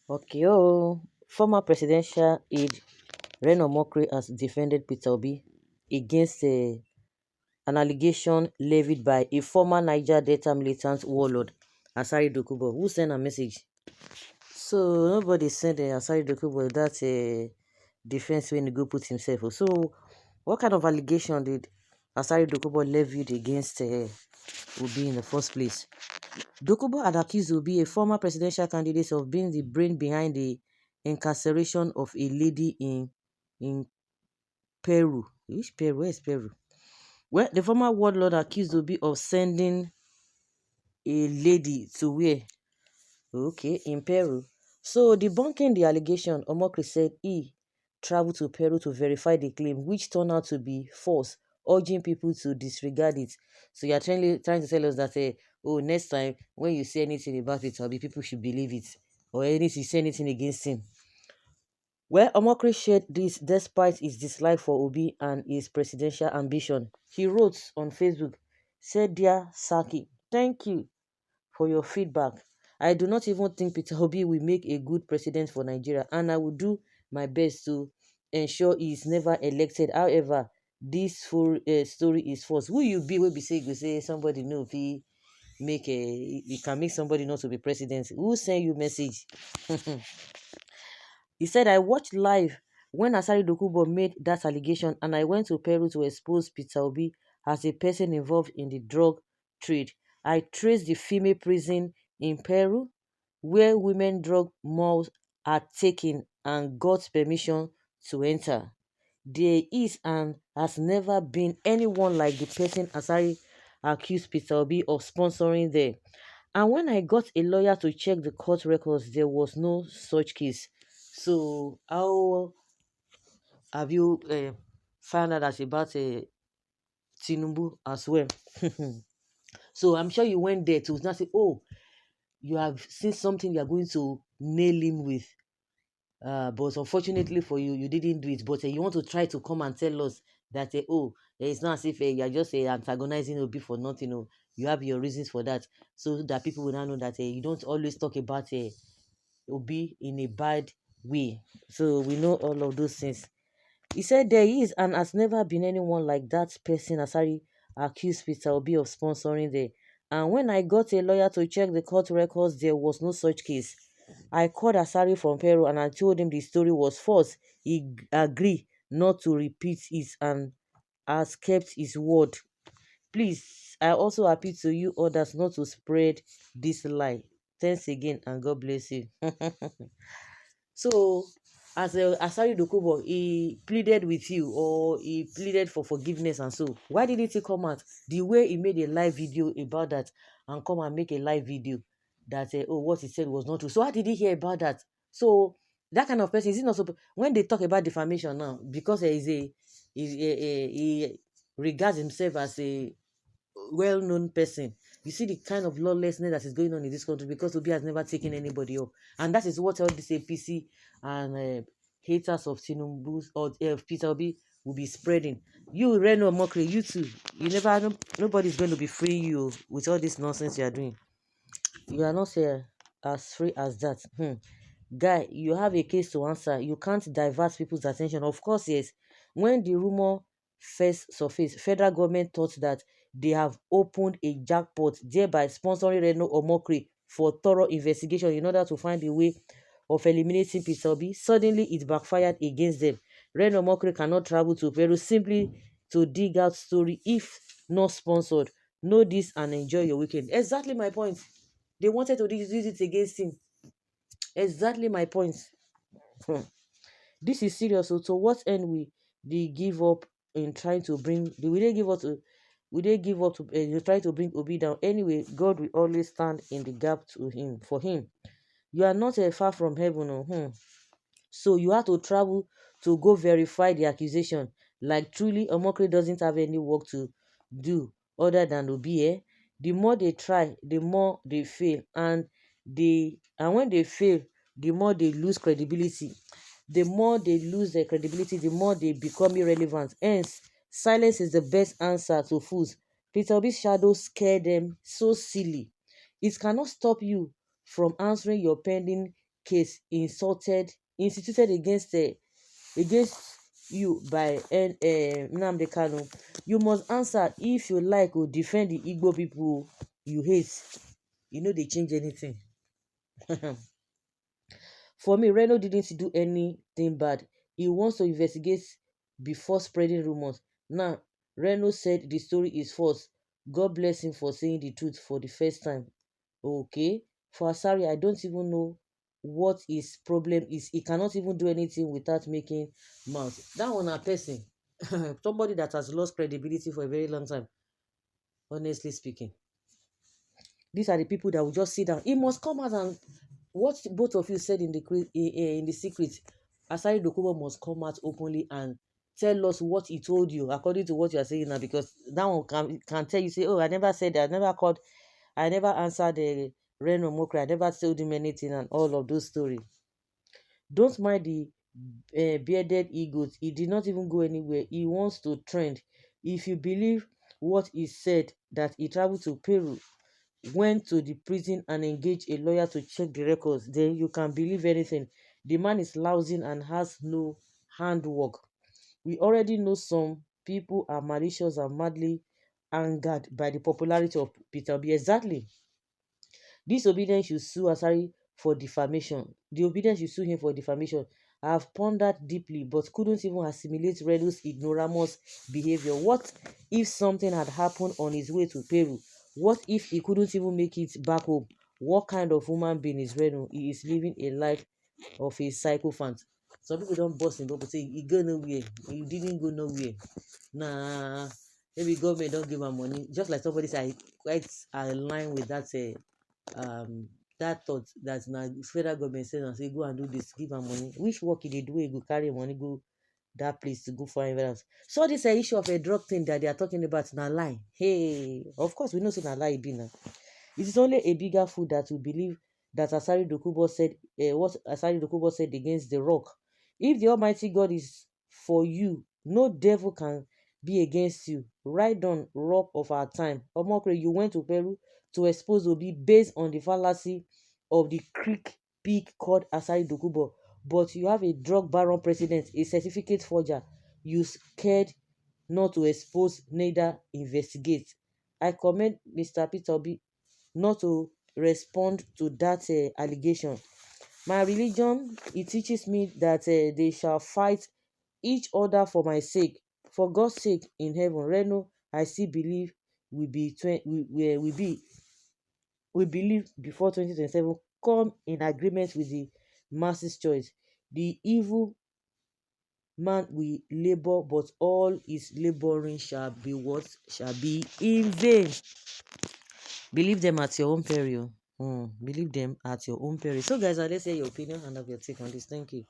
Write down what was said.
Okay, former presidential aide Reno has defended Peter Obi against an allegation levied by a former Niger Delta militant warlord, Asari Dokubo, who sent a message. So nobody sent Asari Dokubo that defense when he go put himself. So what kind of allegation did Asari Dokubo levied against Obi in the first place? Dokubo had accused Obi, a former presidential candidate, of being the brain behind the incarceration of a lady in Peru. Which Peru? Where is Peru? Well, the former warlord accused Obi of sending a lady to where? Okay, in Peru. So, debunking the allegation, Omokri said he traveled to Peru to verify the claim, which turned out to be false, urging people to disregard it. So, you are trying to tell us that, oh, next time when you say anything about it, people should believe it, or anything, you say anything against him. Well, Omokri shared this despite his dislike for Obi and his presidential ambition. He wrote on Facebook, said, "Dear Saki, thank you for your feedback. I do not even think Peter Obi will make a good president for Nigeria, and I will do my best to ensure he is never elected. However, this full story is false." Who you be will be say you say somebody know if he make a he can make somebody not to be president. Who send you message? He said, "I watched live when Asari Dokubo made that allegation, and I went to Peru to expose Peter Obi as a person involved in the drug trade. I traced the female prison in Peru where women drug malls are taken and got permission to enter. There is and has never been anyone like the person Asari accused Peter Obi of sponsoring there. And when I got a lawyer to check the court records, there was no such case." So, how have you found out about Tinubu as well? So, I'm sure you went there to not say, oh, you have seen something you are going to nail him with. But unfortunately for you, you didn't do it. But you want to try to come and tell us that, it's not as if you are just antagonizing Obi for nothing. Oh, you have your reasons for that. So that people will now know that you don't always talk about Obi in a bad way. So we know all of those things. He said there is and has never been anyone like that person Asari accused Peter Obi of sponsoring there. And when I got a lawyer to check the court records, there was no such case. I called Asari from Peru and I told him the story was false. He agreed not to repeat it and has kept his word. Please, I also appeal to you others not to spread this lie. Thanks again and God bless you. So, as Asari Dokubo, he pleaded with you or he pleaded for forgiveness and so. Why didn't he come out the way he made a live video about that and come and make a live video that, what he said was not true? So, how did he hear about that? So, that kind of person, is it not so? When they talk about defamation now, because he regards himself as a well-known person. You see the kind of lawlessness that is going on in this country because Obi has never taken anybody up, and that is what all this APC and haters of Tinubu or Peter Obi will be spreading. You, Reno Mokri, you too. You never, nobody's going to be free you with all this nonsense you are doing. You are not as free as that. Guy, you have a case to answer. You can't divert people's attention. Of course, yes. When the rumor first surfaced, federal government thought that they have opened a jackpot, thereby sponsoring Reno Omokri for thorough investigation in order to find a way of eliminating Peter Obi. Suddenly, it backfired against them. Reno Omokri cannot travel to Peru simply to dig out story if not sponsored. Know this and enjoy your weekend. Exactly my point. They wanted to use it against him. Exactly my point. This is serious. So to what end we they give up in trying to bring? We they give up to? We they give up to? Try to bring Obi down. Anyway, God will always stand in the gap to him for him. You are not far from heaven. So you have to travel to go verify the accusation. Like truly, Omokri doesn't have any work to do other than Obi. The more they try, the more they fail, and when they fail, the more they lose credibility. The more they lose their credibility, the more they become irrelevant. Hence, silence is the best answer to fools. Peter Obi's shadow scare them so silly. It cannot stop you from answering your pending case instituted against you by Nnamdi Kanu, you must answer if you like or defend the Igbo people you hate. You know they change anything. For me, Reno didn't do anything bad. He wants to investigate before spreading rumors. Now, Reno said the story is false. God bless him for saying the truth for the first time. Okay. For Asari, I don't even know what his problem is. He cannot even do anything without making mouth. That one a person. Somebody that has lost credibility for a very long time, honestly speaking. These are the people that will just sit down. He must come out and what both of you said in the secret. Asari Dokubo must come out openly and tell us what he told you according to what you are saying now, because that one can tell you, say, oh, I never said that, I never called, I never answered the Reno Mokri, I never told him anything, and all of those stories. Don't mind the bearded eagles. He did not even go anywhere. He wants to trend. If you believe what he said, that he traveled to Peru, went to the prison and engaged a lawyer to check the records, then you can believe anything. The man is lousy and has no handwork. We already know some people are malicious and madly angered by the popularity of Peter B. Exactly. Disobedience should sue Asari for defamation. The obedience should sue him for defamation. I have pondered deeply but couldn't even assimilate Redo's ignoramus behavior. What if something had happened on his way to Peru? What if he couldn't even make it back home? What kind of human being is Reno? He is living a life of a psychophant. Some people don't bust him up and say he go nowhere. He didn't go nowhere. Nah, maybe government don't give him money. Just like somebody said, I quite align with that thought that na federal government say na say go and do this, give am money. Which work e dey do wey e go carry money go that place to go find evidence? So this issue of a drug thing that they are talking about na lie. Hey, of course we know say na lie e be na. It is only a bigger fool that will believe that Asari Dokubo said what Asari Dokubo said against the rock. If the Almighty God is for you, no devil can be against you. Right on rock of our time. Omokre, you went to Peru to expose Obi based on the fallacy of the Creek pig called Asari Dokubo. But you have a drug baron president, a certificate forger. You scared not to expose, neither investigate. I commend Mr. Peter Obi not to respond to that allegation. My religion, it teaches me that they shall fight each other for my sake. For God's sake in heaven, Reno, I still believe we believe before 2027 come in agreement with the masses' choice. The evil man will labor, but all his laboring shall be what shall be in vain. Believe them at your own peril. Believe them at your own peril. So, guys, let's hear your opinion and have your take on this. Thank you.